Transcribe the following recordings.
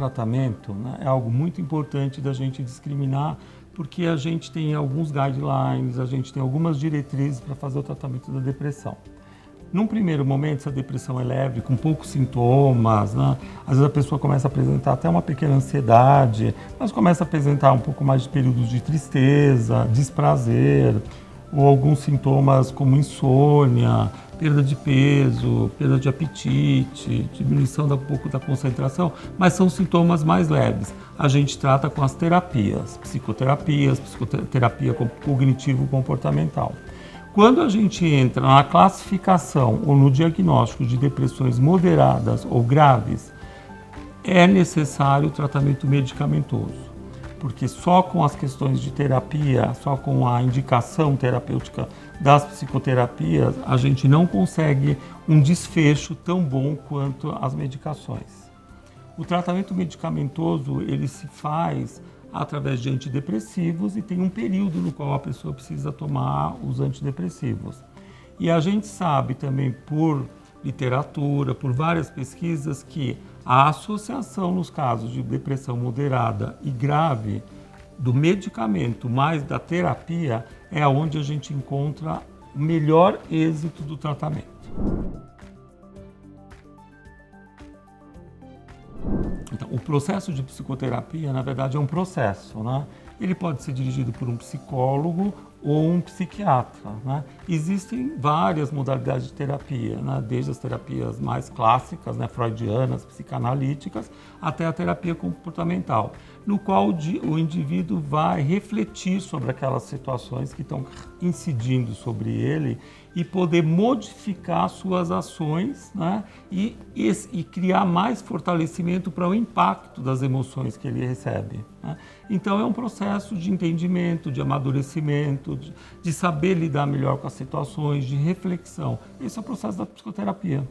tratamento, né, é algo muito importante da gente discriminar, porque a gente tem alguns guidelines, a gente tem algumas diretrizes para fazer o tratamento da depressão. Num primeiro momento, se a depressão é leve, com poucos sintomas, né? Às vezes a pessoa começa a apresentar até uma pequena ansiedade, mas começa a apresentar um pouco mais de períodos de tristeza, desprazer, ou alguns sintomas como insônia, perda de peso, perda de apetite, diminuição um pouco da concentração, mas são sintomas mais leves. A gente trata com as terapias, psicoterapia cognitivo-comportamental. Quando a gente entra na classificação ou no diagnóstico de depressões moderadas ou graves, é necessário tratamento medicamentoso, porque só com as questões de terapia, só com a indicação terapêutica das psicoterapias, a gente não consegue um desfecho tão bom quanto as medicações. O tratamento medicamentoso, ele se faz através de antidepressivos e tem um período no qual a pessoa precisa tomar os antidepressivos. E a gente sabe também por literatura, por várias pesquisas, que a associação nos casos de depressão moderada e grave do medicamento mais da terapia é onde a gente encontra o melhor êxito do tratamento. Então, o processo de psicoterapia, na verdade, é um processo, né? Ele pode ser dirigido por um psicólogo ou um psiquiatra, né? Existem várias modalidades de terapia, né? Desde as terapias mais clássicas, né? Freudianas, psicanalíticas, até a terapia comportamental, no qual o indivíduo vai refletir sobre aquelas situações que estão incidindo sobre ele e poder modificar suas ações, né? e criar mais fortalecimento para o impacto das emoções que ele recebe, né? Então é um processo de entendimento, de amadurecimento, de saber lidar melhor com as situações, de reflexão. Esse é o processo da psicoterapia.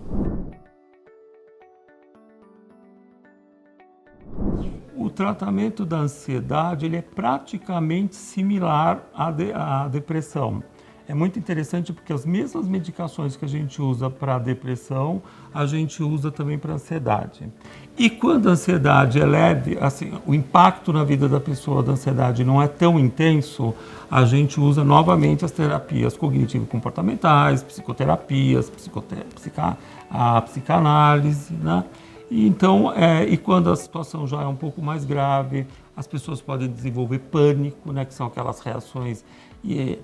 O tratamento da ansiedade ele é praticamente similar à depressão. É muito interessante porque as mesmas medicações que a gente usa para a depressão, a gente usa também para a ansiedade. E quando a ansiedade é leve, assim, o impacto na vida da pessoa da ansiedade não é tão intenso, a gente usa novamente as terapias cognitivo-comportamentais, psicoterapias, a psicanálise, né? E então, e quando a situação já é um pouco mais grave, as pessoas podem desenvolver pânico, né, que são aquelas reações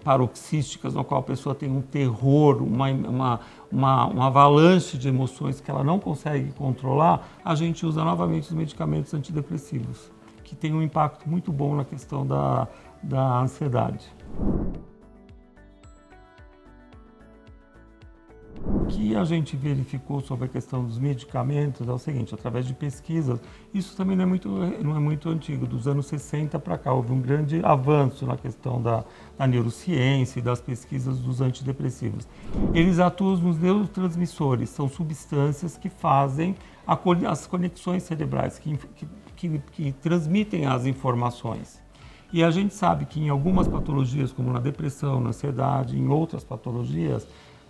paroxísticas, no qual a pessoa tem um terror, uma avalanche de emoções que ela não consegue controlar. A gente usa novamente os medicamentos antidepressivos, que tem um impacto muito bom na questão da ansiedade. O que a gente verificou sobre a questão dos medicamentos é o seguinte: através de pesquisas, isso também não é muito antigo, dos anos 60 para cá, houve um grande avanço na questão da neurociência e das pesquisas dos antidepressivos. Eles atuam nos neurotransmissores, são substâncias que fazem as conexões cerebrais, que transmitem as informações. E a gente sabe que em algumas patologias, como na depressão, na ansiedade, em outras patologias,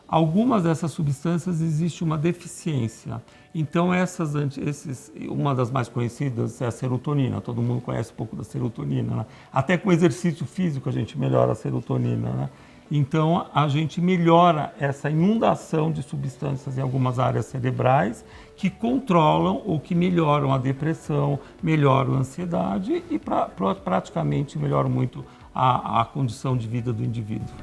algumas dessas substâncias existe uma deficiência. Então, uma das mais conhecidas é a serotonina. Todo mundo conhece um pouco da serotonina, né? Até com exercício físico a gente melhora a serotonina, né? Então, a gente melhora essa inundação de substâncias em algumas áreas cerebrais que controlam ou que melhoram a depressão, melhoram a ansiedade e praticamente melhoram muito a condição de vida do indivíduo.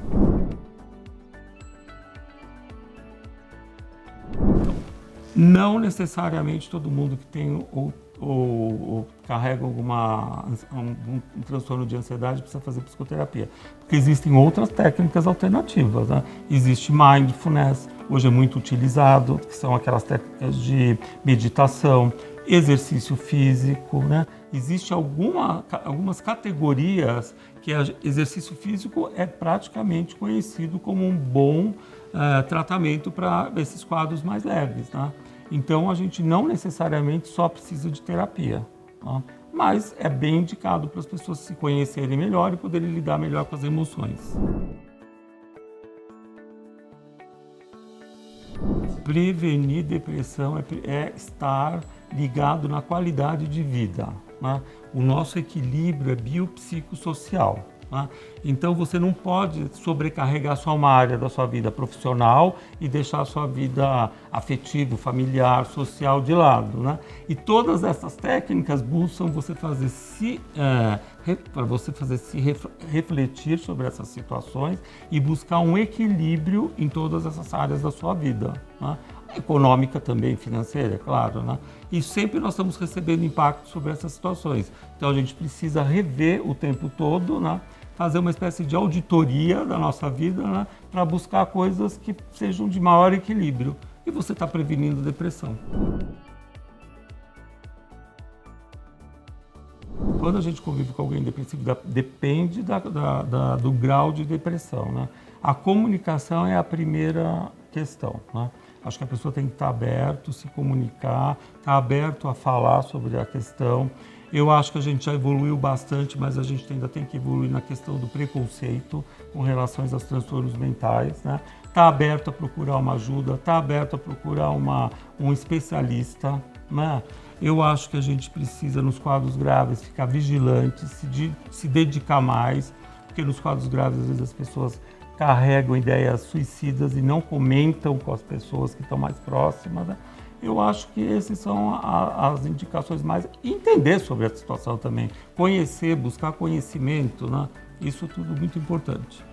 Não necessariamente todo mundo que tem ou carrega um transtorno de ansiedade precisa fazer psicoterapia, porque existem outras técnicas alternativas, né? Existe mindfulness, hoje é muito utilizado, que são aquelas técnicas de meditação, exercício físico, né? Existem algumas categorias que exercício físico é praticamente conhecido como um bom tratamento para esses quadros mais leves, né? Então, a gente não necessariamente só precisa de terapia, tá? Mas é bem indicado para as pessoas se conhecerem melhor e poderem lidar melhor com as emoções. Prevenir depressão é estar ligado na qualidade de vida, né? O nosso equilíbrio é biopsicossocial, né? Então você não pode sobrecarregar só uma área da sua vida profissional e deixar a sua vida afetiva, familiar, social de lado, né? E todas essas técnicas buscam você fazer para você refletir sobre essas situações e buscar um equilíbrio em todas essas áreas da sua vida, né? Econômica também, financeira, é claro, né? E sempre nós estamos recebendo impacto sobre essas situações. Então a gente precisa rever o tempo todo, né? Fazer uma espécie de auditoria da nossa vida, né? Para buscar coisas que sejam de maior equilíbrio. E você está prevenindo depressão. Quando a gente convive com alguém depressivo, depende do grau de depressão, né? A comunicação é a primeira questão, né? Acho que a pessoa tem que estar aberto, se comunicar, estar aberto a falar sobre a questão. Eu acho que a gente já evoluiu bastante, mas a gente ainda tem que evoluir na questão do preconceito com relação aos transtornos mentais, né? Estar aberto a procurar uma ajuda, estar aberto a procurar um especialista, né? Eu acho que a gente precisa, nos quadros graves, ficar vigilante, se dedicar mais, porque nos quadros graves, às vezes, as pessoas carregam ideias suicidas e não comentam com as pessoas que estão mais próximas, né? Eu acho que essas são as indicações mais... Entender sobre a situação também, conhecer, buscar conhecimento, né? Isso tudo muito importante.